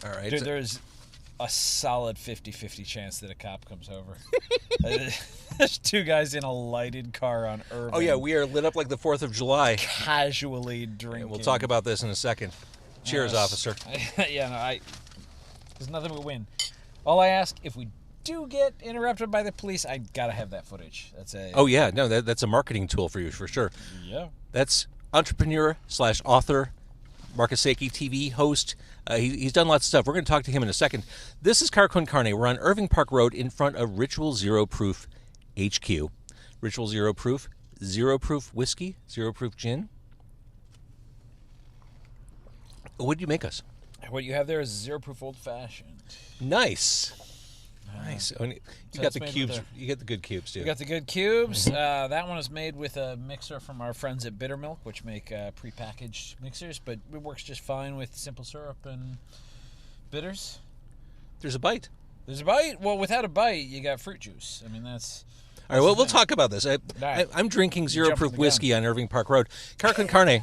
All right. Dude, there's a solid 50-50 chance that a cop comes over. There's two guys in a lighted car on Irving. Oh, yeah, we are lit up like the 4th of July. Casually drinking. And we'll talk about this in a second. Cheers, officer. There's nothing but win. All I ask, if we do get interrupted by the police, I gotta have that footage. Oh, yeah, no, that's a marketing tool for you, for sure. Yeah. That's entrepreneur/author, Marcus Sakey, TV host. He's done lots of stuff. We're going to talk to him in a second. This is Car Con Carne. We're on Irving Park Road in front of Ritual Zero Proof HQ. Ritual Zero Proof whiskey, zero proof gin. What did you make us? What you have there is zero proof old fashioned. Nice. Nice. You got the cubes. You get the good cubes, too. You got the good cubes. That one is made with a mixer from our friends at Bittermilk, which make prepackaged mixers, but it works just fine with simple syrup and bitters. There's a bite. There's a bite? Well, without a bite, you got fruit juice. I mean, that's... All right, well, we'll talk about this. I'm drinking zero-proof whiskey on Irving Park Road. Car Con Carne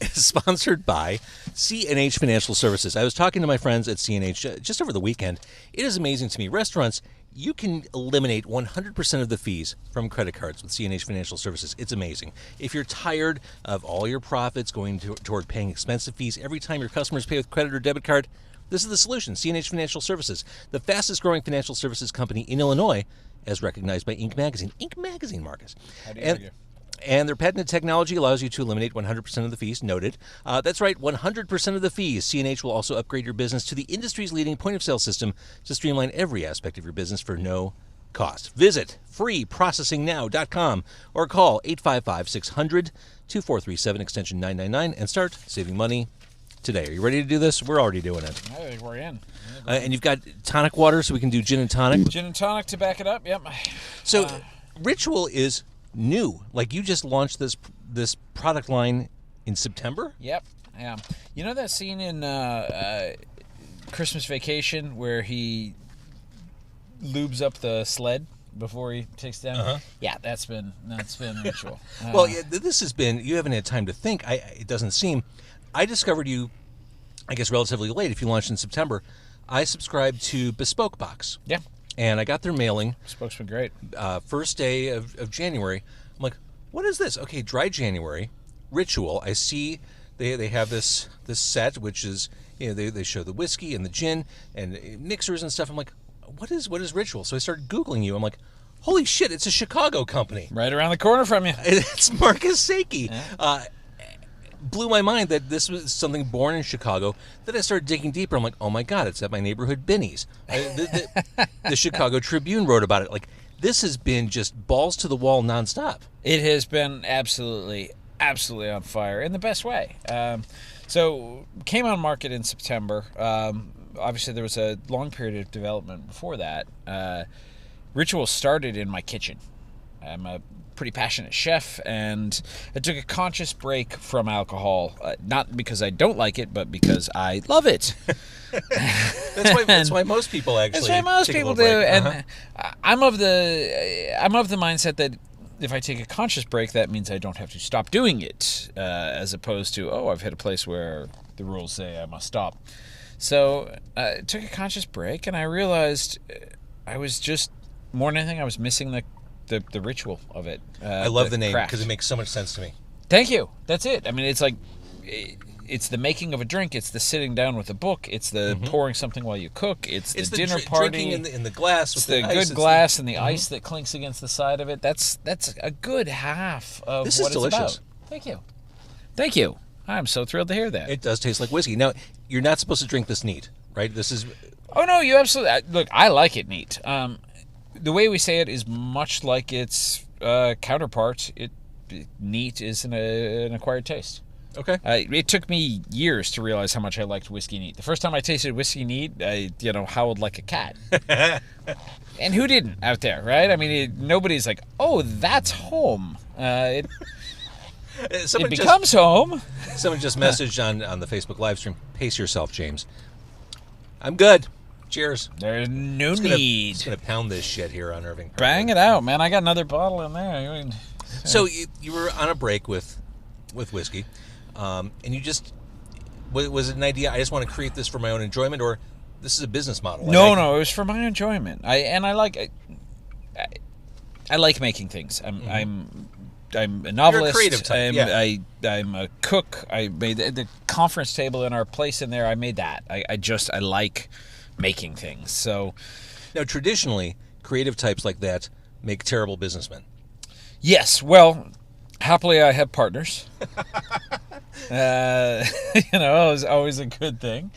is sponsored by C&H Financial Services. I was talking to my friends at C&H just over the weekend. It is amazing to me. Restaurants, you can eliminate 100% of the fees from credit cards with C&H Financial Services. It's amazing. If you're tired of all your profits going toward paying expensive fees every time your customers pay with credit or debit card, this is the solution. C&H Financial Services, the fastest-growing financial services company in Illinois, as recognized by Inc. Magazine. Inc. Magazine, Marcus. How do you argue? And their patented technology allows you to eliminate 100% of the fees. Noted. That's right, 100% of the fees. C&H will also upgrade your business to the industry's leading point-of-sale system to streamline every aspect of your business for no cost. Visit freeprocessingnow.com or call 855-600-2437, extension 999, and start saving money today. Are you ready to do this? We're already doing it. I think we're in. And you've got tonic water, so we can do gin and tonic. Gin and tonic to back it up, yep. So Ritual is new. Like, you just launched this product line in September? Yep. Yeah. You know that scene in Christmas Vacation where he lubes up the sled before he takes it down? Uh-huh. Yeah, that's been Ritual. Well, yeah, this has been, you haven't had time to think. It doesn't seem. I discovered you, I guess, relatively late. If you launched in September, I subscribed to Bespoke Box. Yeah. And I got their mailing. Bespoke's been great. First day of January. I'm like, what is this? Okay, Dry January, Ritual. I see they have this set, which is, you know, they show the whiskey and the gin and mixers and stuff. I'm like, what is Ritual? So I started Googling you. I'm like, holy shit, it's a Chicago company. Right around the corner from you. It's Marcus Sakey. Yeah. Blew my mind that this was something born in Chicago. Then I started digging deeper. I'm like, oh my God, it's at my neighborhood Binny's. The Chicago Tribune wrote about it. Like, this has been just balls to the wall nonstop. It has been absolutely on fire in the best way. So came on market in September. Obviously, there was a long period of development before that. Ritual started in my kitchen. I'm a pretty passionate chef, and I took a conscious break from alcohol, not because I don't like it, but because I love it. That's why most people actually. That's why most people do, and I'm of the mindset that if I take a conscious break, that means I don't have to stop doing it, as opposed to, I've hit a place where the rules say I must stop. So I took a conscious break, and I realized I was just, more than anything, I was missing the ritual of it. I love the name because it makes so much sense to me. Thank you. That's it. I mean, it's like, it's the making of a drink. It's the sitting down with a book. It's the pouring something while you cook. It's the dinner party. Drinking in the glass. It's the good glass and the ice that clinks against the side of it. That's a good half of this what is delicious. It's about. Thank you. I'm so thrilled to hear that. It does taste like whiskey. Now, you're not supposed to drink this neat, right? This is... Oh, no, you absolutely... Look, I like it neat. The way we say it is much like its counterpart. Neat is an acquired taste. Okay. It took me years to realize how much I liked whiskey neat. The first time I tasted whiskey neat, I howled like a cat. And who didn't out there, right? I mean, nobody's like, oh, that's home. It becomes home. Someone just messaged on the Facebook live stream, pace yourself, James. I'm good. Cheers. There's no need. Just going to pound this shit here on Irving. Bang it out, man. I got another bottle in there. So you were on a break with whiskey, and you just Was it an idea? I just want to create this for my own enjoyment, or this is a business model? No, it was for my enjoyment. I like making things. I'm a novelist. You're a creative type. I'm a cook. I made the conference table in our place in there. I made that. I like making things. So now, traditionally, creative types like that make terrible businessmen. Yes. Well, happily, I have partners. It's always a good thing.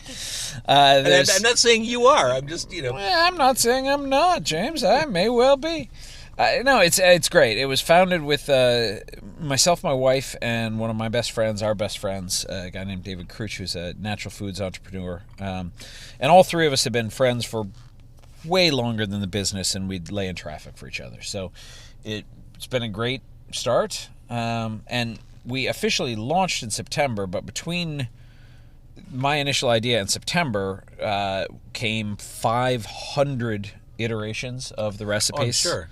I'm not saying you are. I'm just, I'm not saying I'm not, James. I may well be. No, it's great. It was founded with myself, my wife, and one of my best friends, our best friends, a guy named David Crouch, who's a natural foods entrepreneur. And all three of us have been friends for way longer than the business, and we'd lay in traffic for each other. So it's been a great start. And we officially launched in September, but between my initial idea and September came 500 iterations of the recipes. Oh, sure.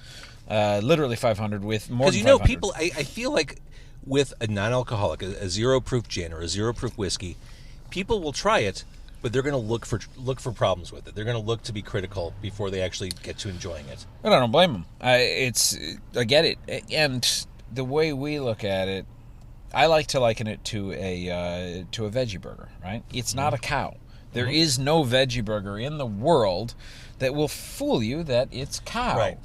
Literally 500 with more than 500. Because people, I feel like with a non-alcoholic, a zero-proof gin or a zero-proof whiskey, people will try it, but they're going to look for problems with it. They're going to look to be critical before they actually get to enjoying it. And I don't blame them. I get it. And the way we look at it, I like to liken it to a veggie burger, right? It's not a cow. There is no veggie burger in the world that will fool you that it's cow. Right.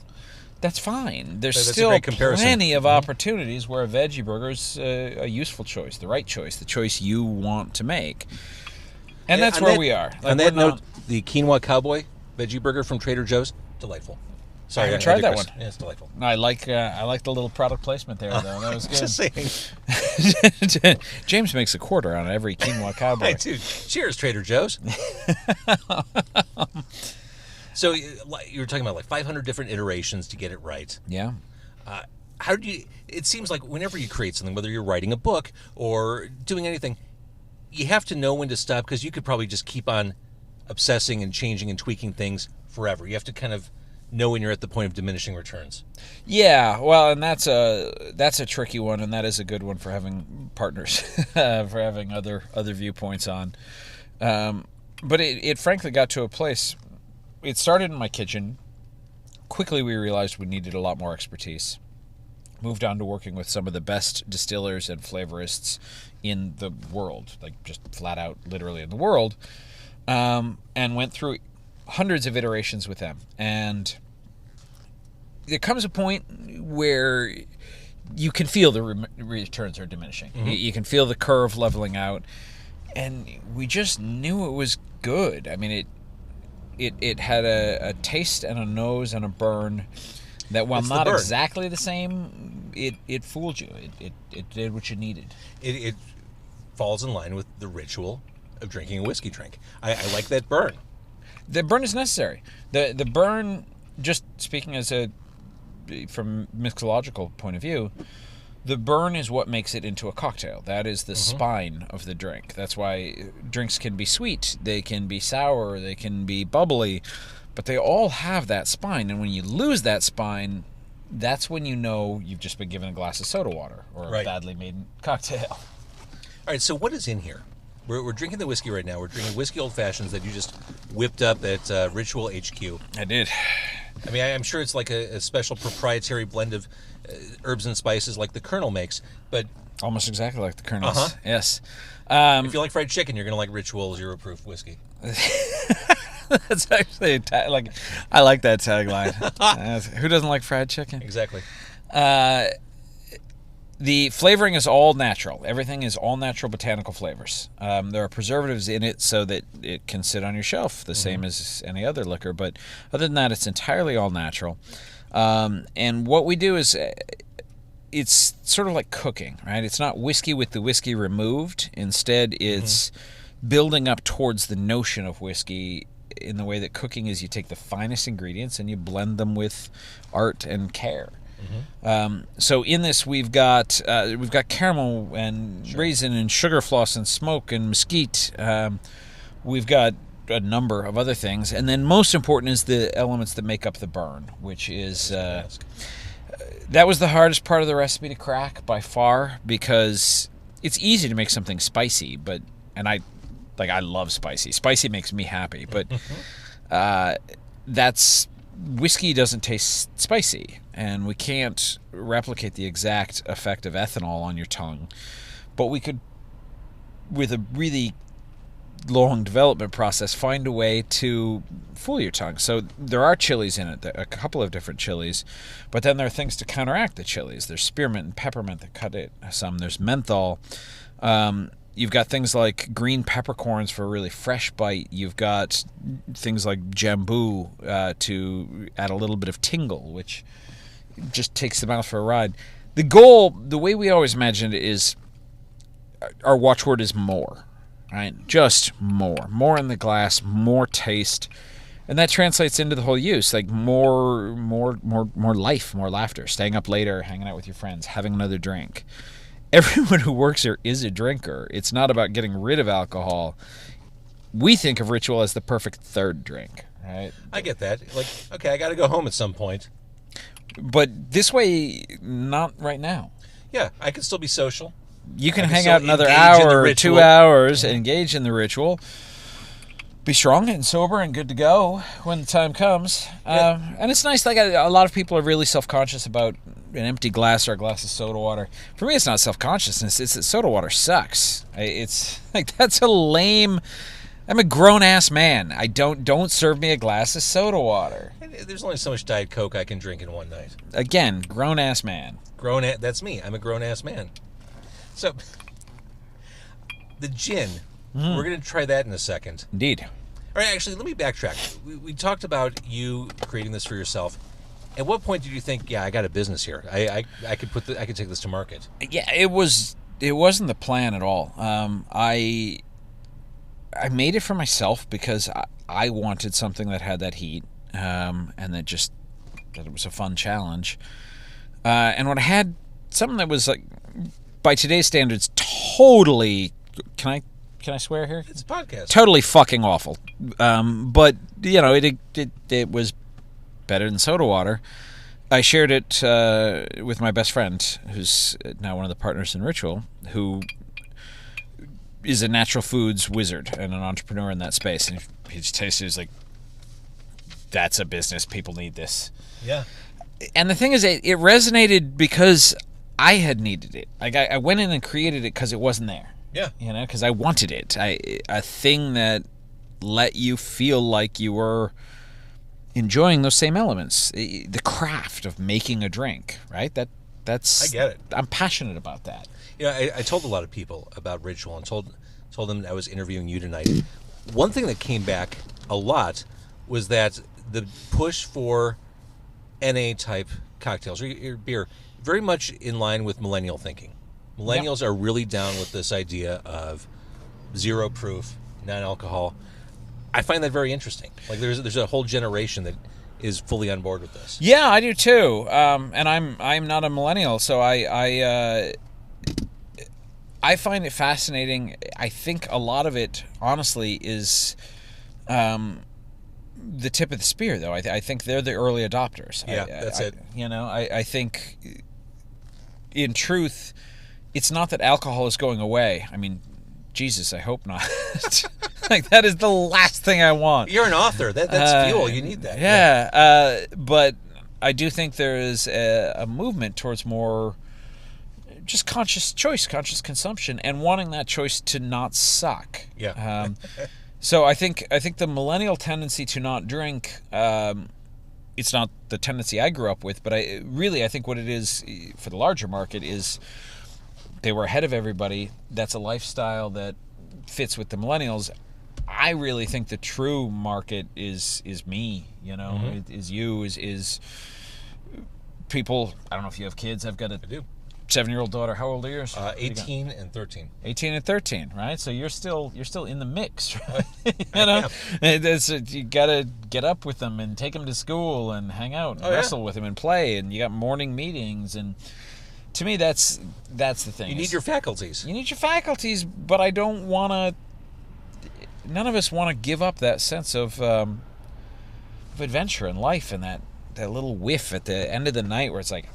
That's fine. There's That's still a great comparison. plenty of opportunities where a veggie burger is a useful choice, the right choice, the choice you want to make. And that's where we are. On that note, the quinoa cowboy veggie burger from Trader Joe's, delightful. Sorry, I haven't tried that one. Yeah, it's delightful. No, I like the little product placement there, though. That was good. Just saying. James makes a quarter on every quinoa cowboy. Hey, dude, cheers, Trader Joe's. So you were talking about like 500 different iterations to get it right. Yeah. How do you? It seems like whenever you create something, whether you're writing a book or doing anything, you have to know when to stop, because you could probably just keep on obsessing and changing and tweaking things forever. You have to kind of know when you're at the point of diminishing returns. Yeah, well, and that's a tricky one, and that is a good one for having partners, for having other viewpoints on. But it frankly got to a place. It started in my kitchen. Quickly, we realized we needed a lot more expertise. Moved on to working with some of the best distillers and flavorists in the world, like just flat out, literally in the world, and went through hundreds of iterations with them. And there comes a point where you can feel the returns are diminishing. Mm-hmm. You can feel the curve leveling out, and we just knew it was good. I mean, it had a taste and a nose and a burn that, while not exactly the same, it fooled you. It did what you needed. It falls in line with the ritual of drinking a whiskey drink. I like that burn. The burn is necessary. The burn, just speaking from a mixological point of view, the burn is what makes it into a cocktail. That is the spine of the drink. That's why drinks can be sweet, they can be sour, they can be bubbly, but they all have that spine. And when you lose that spine, that's when you know you've just been given a glass of soda water or a badly made cocktail. All right, so what is in here? We're drinking the whiskey right now. We're drinking whiskey old fashions that you just whipped up at Ritual HQ. I did. I mean, I'm sure it's like a special proprietary blend of herbs and spices like the Colonel makes, but almost exactly like the Colonel's. Uh-huh. Yes. If you like fried chicken, you're gonna like Ritual Zero Proof whiskey. That's actually I like that tagline. Who doesn't like fried chicken? Exactly. The flavoring is all natural. Everything is all natural botanical flavors. There are preservatives in it so that it can sit on your shelf, the same as any other liquor. But other than that, it's entirely all natural. And what we do is, it's sort of like cooking, right? It's not whiskey with the whiskey removed. Instead, it's building up towards the notion of whiskey in the way that cooking is. You take the finest ingredients and you blend them with art and care. So in this we've got caramel and raisin and sugar floss and smoke and mesquite. We've got a number of other things, and then most important is the elements that make up the burn, which is that was the hardest part of the recipe to crack by far, because it's easy to make something spicy, and I Like, I love spicy. Spicy makes me happy, but whiskey doesn't taste spicy, and we can't replicate the exact effect of ethanol on your tongue. But we could, with a really long development process, find a way to fool your tongue. So there are chilies in it, a couple of different chilies, but then there are things to counteract the chilies. There's spearmint and peppermint that cut it some. There's menthol. You've got things like green peppercorns for a really fresh bite. You've got things like jambu to add a little bit of tingle, which just takes the mouth for a ride. The goal, the way we always imagined it, is our watchword is more. Right, just more in the glass, more taste, and that translates into the whole use, like more life, more laughter, staying up later, hanging out with your friends, having another drink. Everyone who works here is a drinker. It's not about getting rid of alcohol. We think of Ritual as the perfect third drink, right? I get that. Like, okay, I got to go home at some point. But this way, not right now. Yeah, I can still be social. You can hang out another hour or 2 hours, engage in the ritual, be strong and sober and good to go when the time comes. Yeah. And it's nice. Like, a lot of people are really self-conscious about an empty glass or a glass of soda water. For me, it's not self-consciousness. It's that soda water sucks. It's like, that's a lame... I'm a grown-ass man. Don't serve me a glass of soda water. There's only so much Diet Coke I can drink in one night. Again, grown-ass man. That's me. I'm a grown-ass man. So, the gin, we're going to try that in a second. Indeed. All right, actually, let me backtrack. We talked about you creating this for yourself. At what point did you think, yeah, I got a business here? I could take this to market. Yeah, it wasn't the plan at all. I made it for myself because I wanted something that had that heat, and that it was a fun challenge. And when I had something that was like, by today's standards, totally... Can I swear here? It's a podcast. Totally fucking awful. But, you know, it was better than soda water. I shared it with my best friend, who's now one of the partners in Ritual, who is a natural foods wizard and an entrepreneur in that space. And he just tasted it, he's like, that's a business. People need this. Yeah. And the thing is, it resonated because I had needed it. Like, I went in and created it because it wasn't there. Yeah. You know, because I wanted it. A thing that let you feel like you were enjoying those same elements. The craft of making a drink, right? That's... I get it. I'm passionate about that. Yeah, I told a lot of people about Ritual and told them I was interviewing you tonight. One thing that came back a lot was that the push for NA-type cocktails, or beer, very much in line with millennial thinking. Millennials are really down with this idea of zero proof, non-alcohol. I find that very interesting. Like, there's a whole generation that is fully on board with this. Yeah, I do too. And I'm not a millennial, so I find it fascinating. I think a lot of it, honestly, is the tip of the spear, though. I think they're the early adopters. Yeah, that's it. You know, I think, in truth, it's not that alcohol is going away. I mean, Jesus, I hope not. Like, that is the last thing I want. You're an author. That's fuel. You need that. Yeah. But I do think there is a movement towards more just conscious choice, conscious consumption, and wanting that choice to not suck. Yeah. So I think the millennial tendency to not drink, it's not the tendency I grew up with, but I think what it is for the larger market is they were ahead of everybody. That's a lifestyle that fits with the millennials. I really think the true market is me, you know, is you, is people. I don't know if you have kids. I've got a 7-year-old daughter. How old are yours? 18 and 13. 18 and 13, right? So you're still in the mix, right? You know, you gotta get up with them and take them to school and hang out and wrestle with them and play, and you got morning meetings, and to me that's the thing. You need your faculties. You need your faculties, but I don't want to. None of us want to give up that sense of adventure and life, and that little whiff at the end of the night where it's like,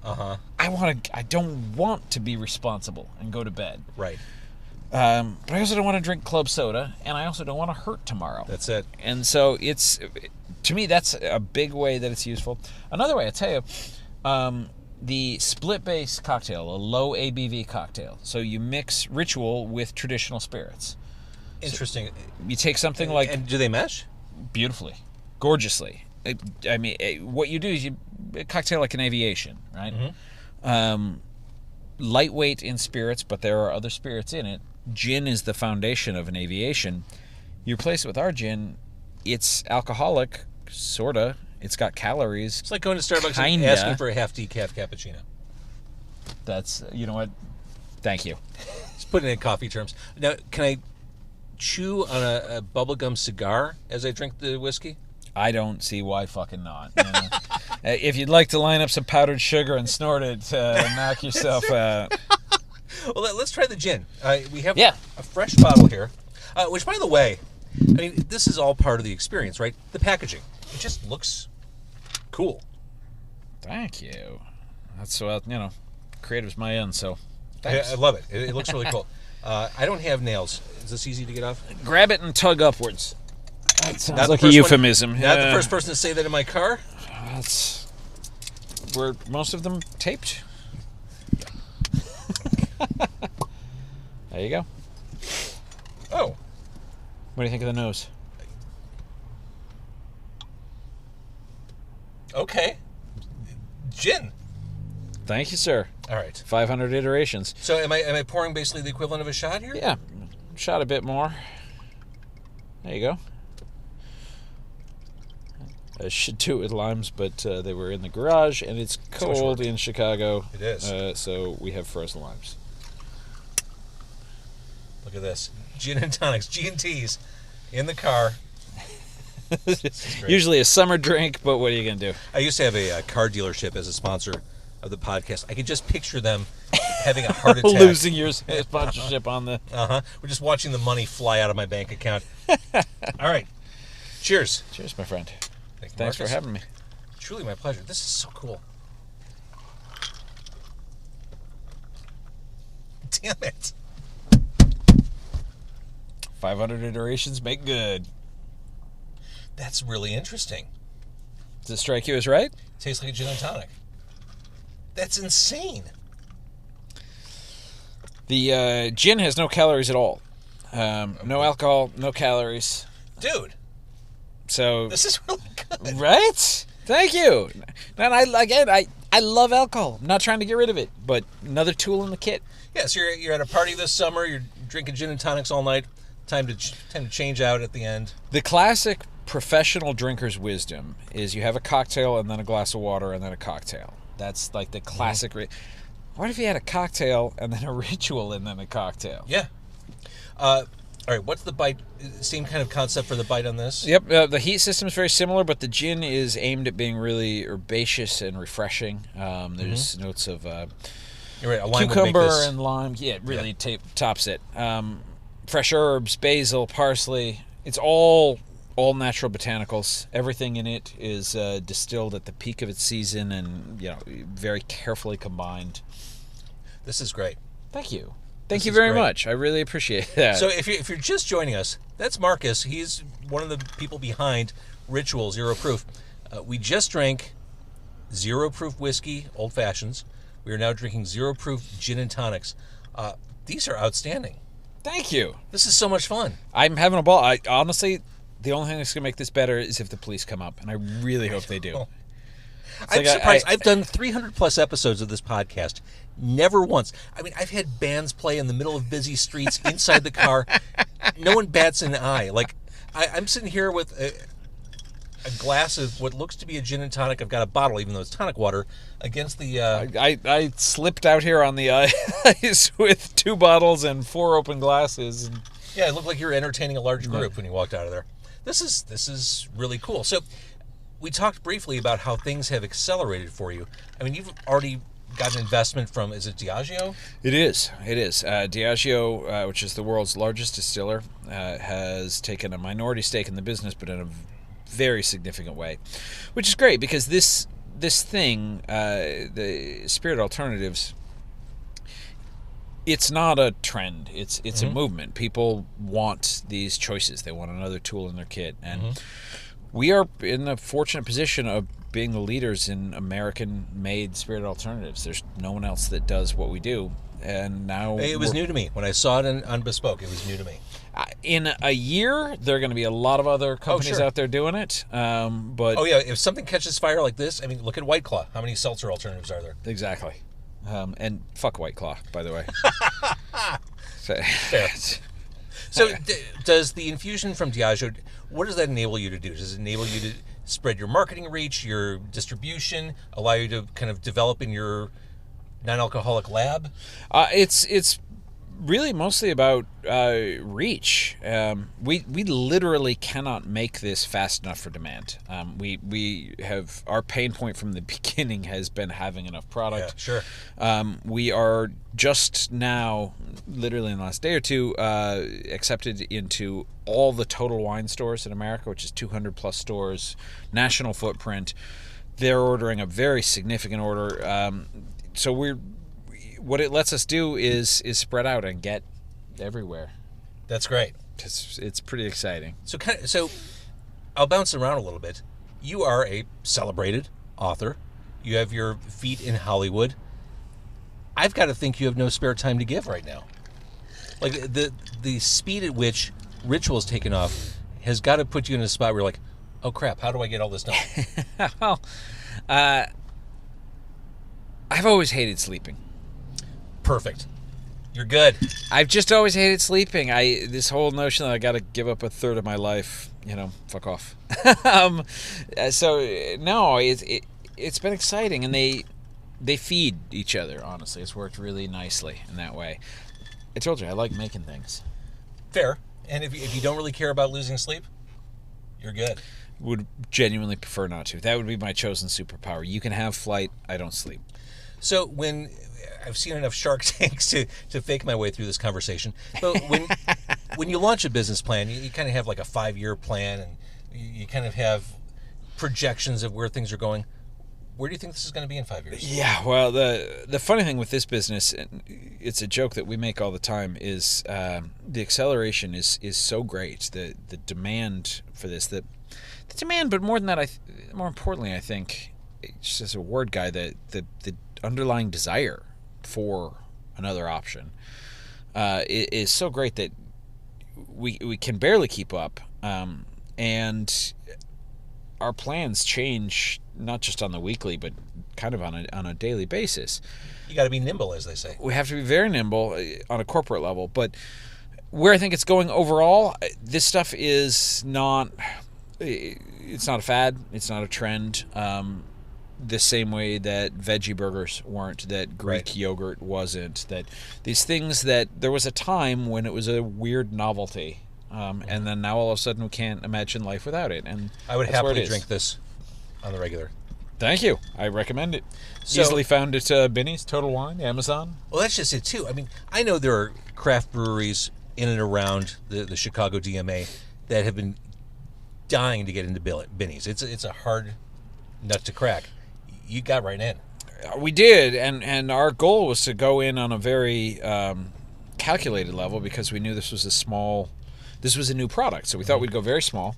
I don't want to be responsible and go to bed. Right. But I also don't want to drink club soda, and I also don't want to hurt tomorrow. That's it. And so to me, that's a big way that it's useful. Another way, I tell you, the split base cocktail, a low ABV cocktail. So you mix Ritual with traditional spirits. Interesting. So you take something like... And do they mesh? Beautifully. Gorgeously. What you do is a cocktail like an aviation, right? Mm-hmm. Lightweight in spirits, but there are other spirits in it. Gin is the foundation of an aviation. You replace it with our gin, it's alcoholic, sorta. It's got calories. It's like going to Starbucks and asking for a half decaf cappuccino. That's, you know what? Thank you. Just putting it in coffee terms. Now, can I chew on a bubblegum cigar as I drink the whiskey? I don't see why fucking not. You know? If you'd like to line up some powdered sugar and snort it, knock yourself out. Well, let's try the gin. We have a fresh bottle here, which, by the way, I mean, this is all part of the experience, right? The packaging. It just looks cool. Thank you. That's, creative's my end, so thanks. I love it. It looks really cool. I don't have nails. Is this easy to get off? Grab it and tug upwards. That sounds like a euphemism. Not the first person to say that in my car. That's where most of them taped. There you go. Oh. What do you think of the nose? Okay. Gin. Thank you, sir. All right. 500 iterations. So am I pouring basically the equivalent of a shot here? Yeah. Shot a bit more. There you go. I should do it with limes, but they were in the garage, and it's cold in Chicago. It is. So we have frozen limes. Look at this. Gin and tonics, G&Ts, in the car. Usually a summer drink, but what are you going to do? I used to have a car dealership as a sponsor of the podcast. I could just picture them having a heart attack. Losing your sponsorship on the... Uh-huh. We're just watching the money fly out of my bank account. All right. Cheers. Cheers, my friend. Thanks for having me. Truly my pleasure. This is so cool. Damn it. 500 iterations make good. That's really interesting. Does it strike you as right? Tastes like a gin and tonic. That's insane. The gin has no calories at all. No alcohol, no calories. Dude. So this is really good. Right? Thank you. And I love alcohol. I'm not trying to get rid of it, but another tool in the kit. Yeah, so you're at a party this summer, you're drinking gin and tonics all night. Time to change out at the end. The classic professional drinker's wisdom is you have a cocktail and then a glass of water and then a cocktail. That's like the classic. What if you had a cocktail and then a Ritual and then a cocktail? Yeah. All right, what's the bite? Same kind of concept for the bite on this? Yep, the heat system is very similar, but the gin is aimed at being really herbaceous and refreshing. There's notes of You're right, a lime cucumber and lime. Yeah, it really tops it. Fresh herbs, basil, parsley. It's all natural botanicals. Everything in it is distilled at the peak of its season and very carefully combined. This is great. Thank you. Thank you very much. I really appreciate that. So if you're just joining us, that's Marcus. He's one of the people behind Ritual Zero Proof. We just drank Zero Proof whiskey, old fashions. We are now drinking Zero Proof gin and tonics. These are outstanding. Thank you. This is so much fun. I'm having a ball. Honestly, the only thing that's going to make this better is if the police come up, and I really hope they do. I'm surprised. I've done 300-plus episodes of this podcast. Never once. I mean, I've had bands play in the middle of busy streets inside the car. No one bats an eye. Like, I'm sitting here with a glass of what looks to be a gin and tonic. I've got a bottle, even though it's tonic water, against the... I slipped out here on the ice with 2 bottles and 4 open glasses. Yeah, it looked like you were entertaining a large group when you walked out of there. This is really cool. So we talked briefly about how things have accelerated for you. I mean, you've already got an investment from, is it Diageo? It is. Diageo, which is the world's largest distiller, has taken a minority stake in the business, but in a very significant way, which is great because this thing, the Spirit Alternatives, it's not a trend. It's a movement. People want these choices. They want another tool in their kit. And we are in the fortunate position of being the leaders in American-made spirit alternatives. There's no one else that does what we do. And now it was new to me. When I saw it on Bespoke, it was new to me. In a year, there are going to be a lot of other companies out there doing it. But if something catches fire like this, I mean, look at White Claw. How many seltzer alternatives are there? Exactly. And fuck White Claw, by the way. Fair. So does the infusion from Diageo, what does that enable you to do? Does it enable you to spread your marketing reach, your distribution, allow you to kind of develop in your non-alcoholic lab? It's really mostly about reach. We literally cannot make this fast enough for demand. We have, our pain point from the beginning has been having enough product. Yeah, sure. We are just now, literally in the last day or two, accepted into all the Total Wine stores in America, which is 200 plus stores, national footprint. They're ordering a very significant order. So what it lets us do is spread out and get everywhere. That's great. It's pretty exciting. So I'll bounce around a little bit. You are a celebrated author. You have your feet in Hollywood. I've got to think you have no spare time to give right now. Like the speed at which Ritual's taken off has got to put you in a spot where you're like, oh crap, how do I get all this done? Well, I've always hated sleeping. Perfect. You're good. I've just always hated sleeping. This whole notion that I got to give up a third of my life, fuck off. So no, it's been exciting, and they feed each other. Honestly, it's worked really nicely in that way. I told you I like making things. Fair. And if you don't really care about losing sleep, you're good. Would genuinely prefer not to. That would be my chosen superpower. You can have flight. I don't sleep. So when I've seen enough Shark Tanks to fake my way through this conversation, but when you launch a business plan, you kind of have like a 5-year plan, and you kind of have projections of where things are going. Where do you think this is going to be in 5 years? Yeah, well, the funny thing with this business, and it's a joke that we make all the time, is the acceleration is so great. The demand for this, the demand, but more than that, more importantly, I think, just as a word guy, the underlying desire for another option is so great that we can barely keep up, and our plans change not just on the weekly, but kind of on a daily basis. You got to be nimble, as they say. We have to be very nimble on a corporate level, but where I think it's going overall, this stuff is not. It's not a fad. It's not a trend. The same way that veggie burgers weren't, that Greek yogurt wasn't, that these things that there was a time when it was a weird novelty, and then now all of a sudden we can't imagine life without it. And I would happily drink this on the regular. Thank you. I recommend it. Easily found at Binny's, Total Wine, Amazon. Well, that's just it too. I mean, I know there are craft breweries in and around the Chicago DMA that have been dying to get into Binny's. It's a hard nut to crack. You got right in. We did, and our goal was to go in on a very calculated level, because we knew this was a new product, so we thought we'd go very small.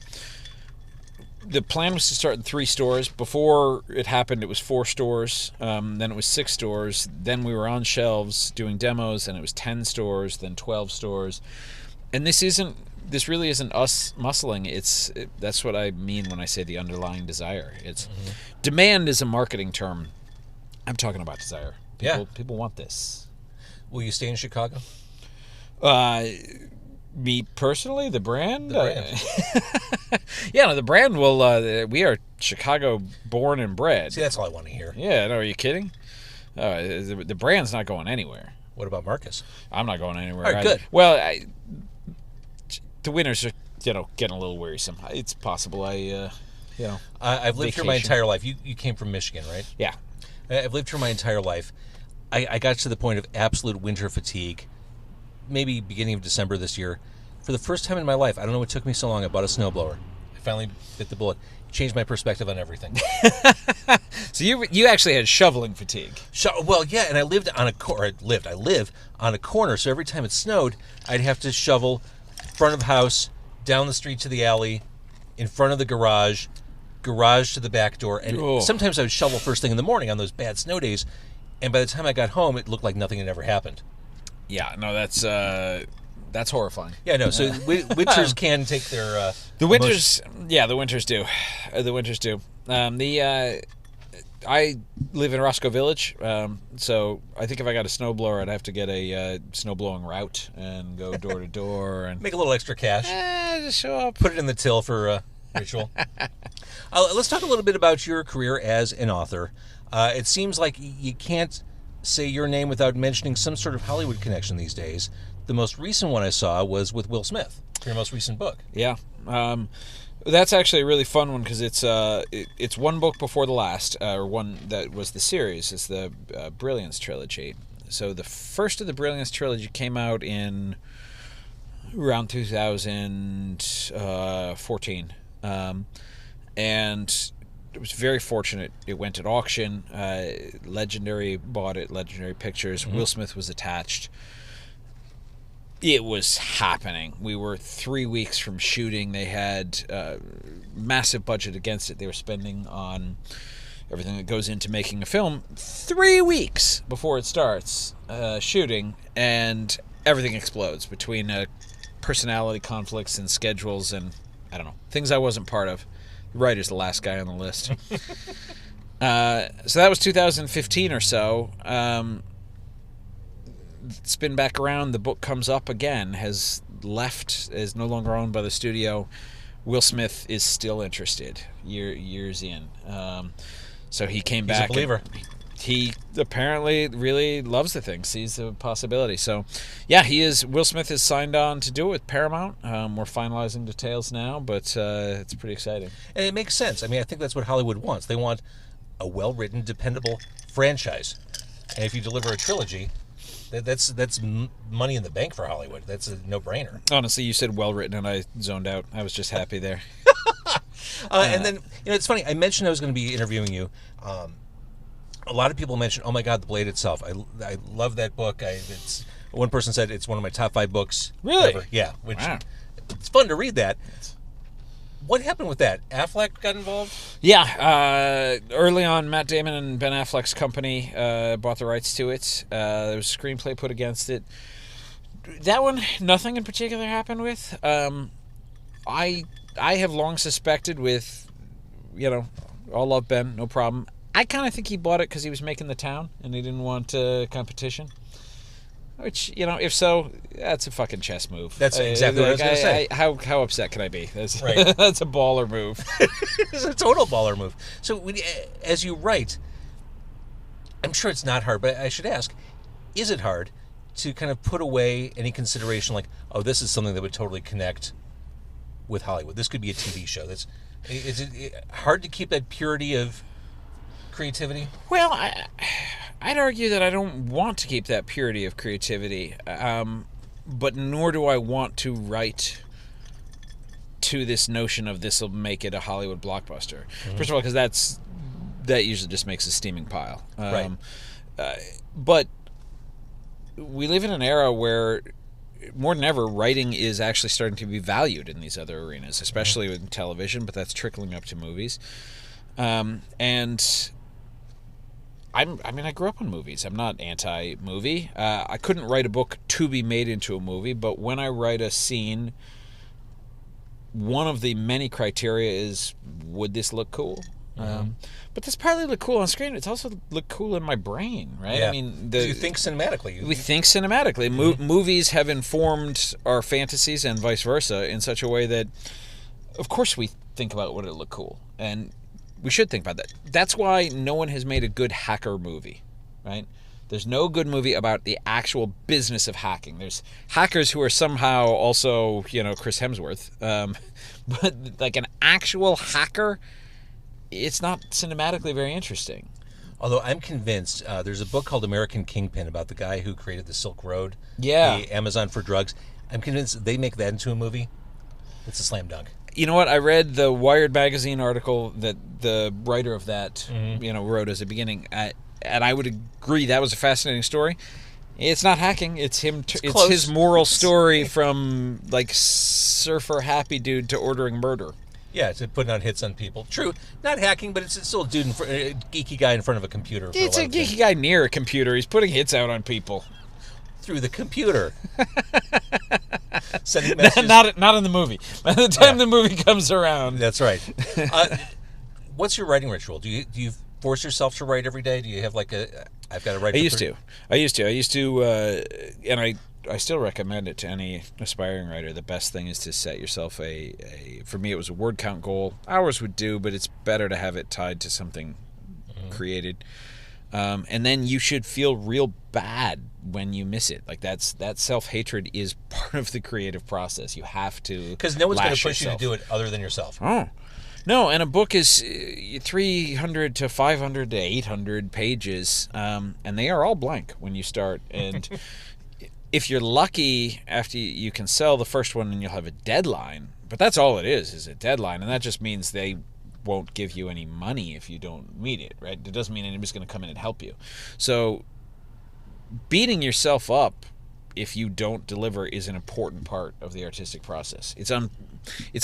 The plan was to start in 3 stores. Before it happened, it was 4 stores, then it was 6 stores, then we were on shelves doing demos, and it was 10 stores, then 12 stores. And this really isn't us muscling. That's what I mean when I say the underlying desire. It's demand is a marketing term. I'm talking about desire. People want this. Will you stay in Chicago? Me personally, the brand? The The brand will. We are Chicago born and bred. See, that's all I want to hear. Yeah, no, are you kidding? The brand's not going anywhere. What about Marcus? I'm not going anywhere. All right, good. Well, the winters are, getting a little wearisome. It's possible I've lived here my entire life. You came from Michigan, right? Yeah. I've lived here my entire life. I got to the point of absolute winter fatigue, maybe beginning of December this year. For the first time in my life, I don't know what took me so long, I bought a snowblower. I finally bit the bullet. Changed my perspective on everything. So you actually had shoveling fatigue. Well, yeah, and I lived on I live on a corner, so every time it snowed, I'd have to shovel front of house, down the street to the alley, in front of the garage to the back door, and sometimes I would shovel first thing in the morning on those bad snow days, and by the time I got home, it looked like nothing had ever happened. Yeah, no, that's horrifying. Yeah, no. So winters can take their the winters. Yeah, the winters do. The winters do. I live in Roscoe Village, so I think if I got a snowblower, I'd have to get a snowblowing route and go door to door and make a little extra cash. Just show up, put it in the till for ritual. Let's talk a little bit about your career as an author. It seems like you can't say your name without mentioning some sort of Hollywood connection these days. The most recent one I saw was with Will Smith, your most recent book. Yeah. That's actually a really fun one because it's one book before the last, or one that was the series. It's the Brilliance Trilogy. So the first of the Brilliance Trilogy came out in around 2014. And it was very fortunate. It went at auction. Legendary bought it, Legendary Pictures. Mm-hmm. Will Smith was attached. It was happening. We were 3 weeks from shooting. They had massive budget against it. They were spending on everything that goes into making a film 3 weeks before it starts shooting, and everything explodes between personality conflicts and schedules and, I don't know, things I wasn't part of. The writer's the last guy on the list. So that was 2015 or so. Spin back around, the book comes up again, has left, is no longer owned by the studio. Will Smith is still interested years in. So he came back. He's a believer. He apparently really loves the thing, sees the possibility. So, yeah, Will Smith is signed on to do it with Paramount. We're finalizing details now, but it's pretty exciting. And it makes sense. I mean, I think that's what Hollywood wants. They want a well-written, dependable franchise. And if you deliver a trilogy, that's money in the bank for Hollywood. That's a no-brainer. Honestly, you said well-written, and I zoned out. I was just happy there. And then, it's funny. I mentioned I was going to be interviewing you. A lot of people mention, oh my God, The Blade itself. I love that book. One person said it's one of my top 5 books. Really? Ever. Yeah. It's fun to read that. What happened with that? Affleck got involved? Yeah. Early on, Matt Damon and Ben Affleck's company bought the rights to it. There was a screenplay put against it. That one, nothing in particular happened with. I have long suspected with, all love Ben, no problem. I kind of think he bought it because he was making The Town and he didn't want competition. Which, if so, that's a fucking chess move. That's exactly what I was going to say. How upset can I be? Right. That's a baller move. It's a total baller move. So, as you write, I'm sure it's not hard, but I should ask, is it hard to kind of put away any consideration like, oh, this is something that would totally connect with Hollywood? This could be a TV show. Is it hard to keep that purity of creativity? Well, I'd argue that I don't want to keep that purity of creativity, but nor do I want to write to this notion of this will make it a Hollywood blockbuster. Mm-hmm. First of all, because that usually just makes a steaming pile. Right. But we live in an era where more than ever, writing is actually starting to be valued in these other arenas, especially with television, but that's trickling up to movies. And I grew up on movies. I'm not anti-movie. I couldn't write a book to be made into a movie, but when I write a scene, one of the many criteria is, would this look cool? Mm-hmm. But this partly look cool on screen. It's also look cool in my brain, right? Yeah. I mean, you think cinematically. We think cinematically. Mm-hmm. Movies have informed our fantasies and vice versa in such a way that, of course, we think about would it look cool, and we should think about that. That's why no one has made a good hacker movie, right? There's no good movie about the actual business of hacking. There's hackers who are somehow also, Chris Hemsworth. But like an actual hacker, it's not cinematically very interesting. Although I'm convinced, there's a book called American Kingpin about the guy who created the Silk Road, the Amazon for drugs. I'm convinced they make that into a movie. It's a slam dunk. You know what? I read the Wired magazine article that the writer of that, wrote as a beginning, and I would agree that was a fascinating story. It's not hacking. It's him. It's his moral story from like surfer happy dude to ordering murder. Yeah, to putting on hits on people. True, not hacking, but it's still a dude, a geeky guy in front of a computer. It's a geeky guy near a computer. He's putting hits out on people through the computer. Sending messages. Not in the movie. By the time the movie comes around, that's right. What's your writing ritual? Do you force yourself to write every day? Do you have like I've got to write? I used to, and I still recommend it to any aspiring writer. The best thing is to set yourself for me, it was a word count goal. Hours would do, but it's better to have it tied to something created. And then you should feel real bad when you miss it. Like that self-hatred is part of the creative process. You have to, because no one's going to push you to do it other than yourself. Oh. No, and a book is 300 to 500 to 800 pages, and they are all blank when you start. And if you're lucky, after you can sell the first one and you'll have a deadline, but that's all it is a deadline, and that just means they won't give you any money if you don't meet it, right? It doesn't mean anybody's going to come in and help you. So beating yourself up if you don't deliver is an important part of the artistic process. It's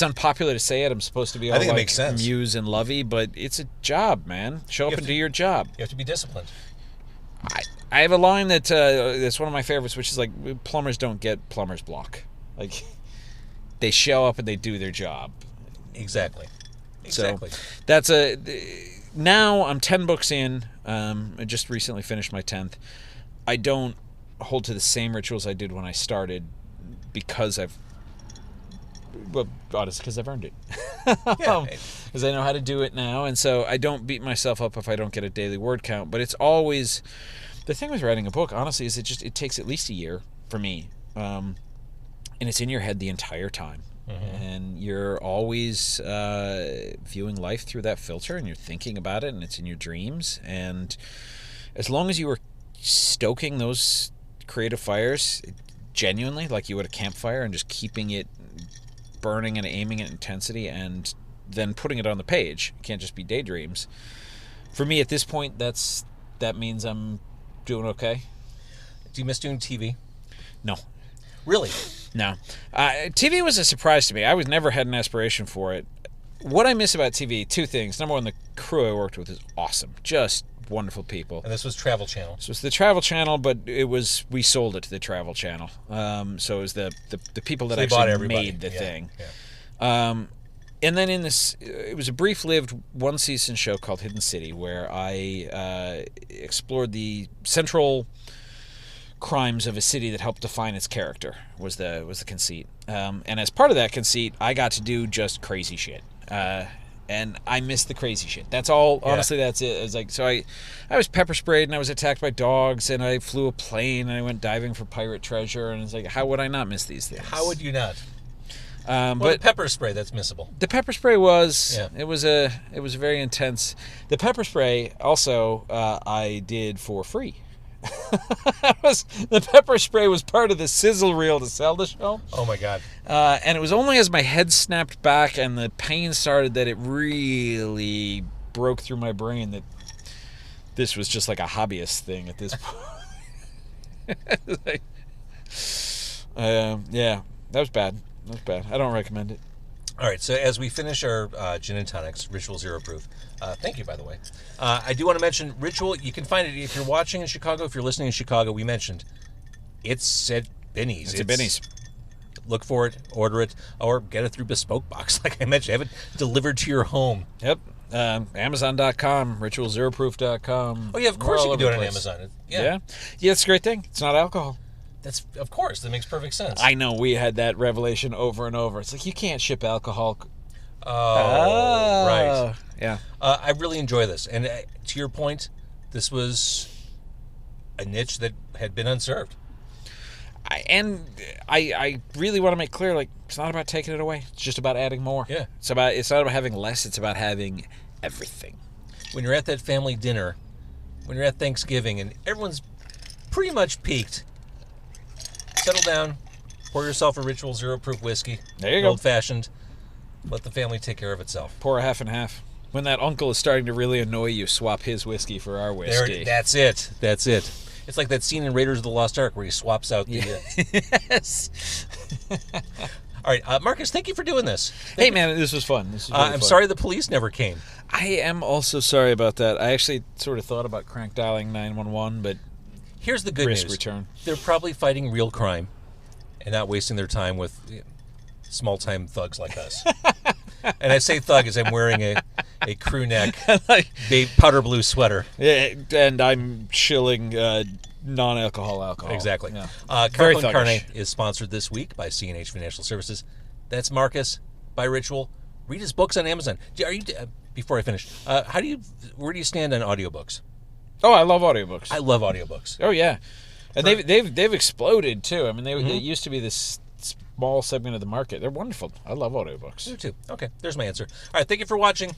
unpopular to say it. I'm supposed to be all like muse and lovey, but it's a job, man. Show up and do your job. You have to be disciplined. I have a line that's one of my favorites, which is like, plumbers don't get plumber's block. Like, they show up and they do their job. Exactly. So that's now I'm 10 books in. I just recently finished my 10th. I don't hold to the same rituals I did when I started because honestly, because I've earned it. Because I know how to do it now, and so I don't beat myself up if I don't get a daily word count. But it's always the thing with writing a book. Honestly, is it takes at least a year for me, and it's in your head the entire time, and you're always viewing life through that filter, and you're thinking about it, and it's in your dreams. And as long as you were stoking those creative fires genuinely, like you would a campfire, and just keeping it burning and aiming at intensity and then putting it on the page, it can't just be daydreams. For me at this point, that means I'm doing okay. Do you miss doing TV? No. Really? No. TV was a surprise to me. I was never had an aspiration for it. What I miss about TV, two things. Number one, the crew I worked with is awesome. Just wonderful people. And this was Travel Channel. This was the Travel Channel, but we sold it to the Travel Channel. So it was the people that actually made the thing. Yeah. And then it was a brief-lived one-season show called Hidden City, where I explored the central crimes of a city that helped define its character. Was the conceit. And as part of that conceit, I got to do just crazy shit. And I missed the crazy shit. That's all. Honestly, that's it. It was like, so I was pepper sprayed, and I was attacked by dogs, and I flew a plane, and I went diving for pirate treasure, and it's like, how would I not miss these things? How would you not? But the pepper spray, that's missable. The pepper spray was it was very intense. The pepper spray also I did for free. The pepper spray was part of the sizzle reel to sell the show. Oh my god! And it was only as my head snapped back and the pain started that it really broke through my brain that this was just like a hobbyist thing at this point. That was bad. I don't recommend it. All right, so as we finish our gin and tonics, Ritual Zero Proof, thank you, by the way. I do want to mention Ritual. You can find it if you're watching in Chicago. If you're listening in Chicago, we mentioned it's at Binny's. It's at Binny's. Look for it, order it, or get it through Bespoke Box, like I mentioned. Have it delivered to your home. Yep. Amazon.com, ritualzeroproof.com. Oh, yeah, of course you can do it on Amazon. Yeah, it's a great thing. It's not alcohol. Of course, that makes perfect sense. I know, we had that revelation over and over. It's like, you can't ship alcohol. Oh, right. Yeah. I really enjoy this. And to your point, this was a niche that had been unserved. I really want to make clear, like, it's not about taking it away. It's just about adding more. Yeah. It's not about having less. It's about having everything. When you're at that family dinner, when you're at Thanksgiving, and everyone's pretty much peaked, settle down, pour yourself a Ritual Zero Proof whiskey. There you go. Old-fashioned. Let the family take care of itself. Pour a half and half. When that uncle is starting to really annoy you, swap his whiskey for our whiskey. That's it. It's like that scene in Raiders of the Lost Ark where he swaps out the... Yes. All right, Marcus, thank you for doing this. Hey, man, this was fun. This was really I'm fun. sorry the police never came. I am also sorry about that. I actually sort of thought about crank dialing 911, but here's the good risk news. return. They're probably fighting real crime and not wasting their time with small-time thugs like us. And I say thug as I'm wearing a crew neck powder blue sweater. Yeah, and I'm shilling non-alcohol alcohol. Exactly. Yeah. Carne Carne is sponsored this week by C&H Financial Services. That's Marcus by Ritual. Read his books on Amazon. Before I finish, where do you stand on audiobooks? Oh, I love audiobooks. I love audiobooks. Oh yeah, and they've exploded too. I mean, they used to be this small segment of the market. They're wonderful. I love audiobooks. Me too. Okay, there's my answer. All right, thank you for watching.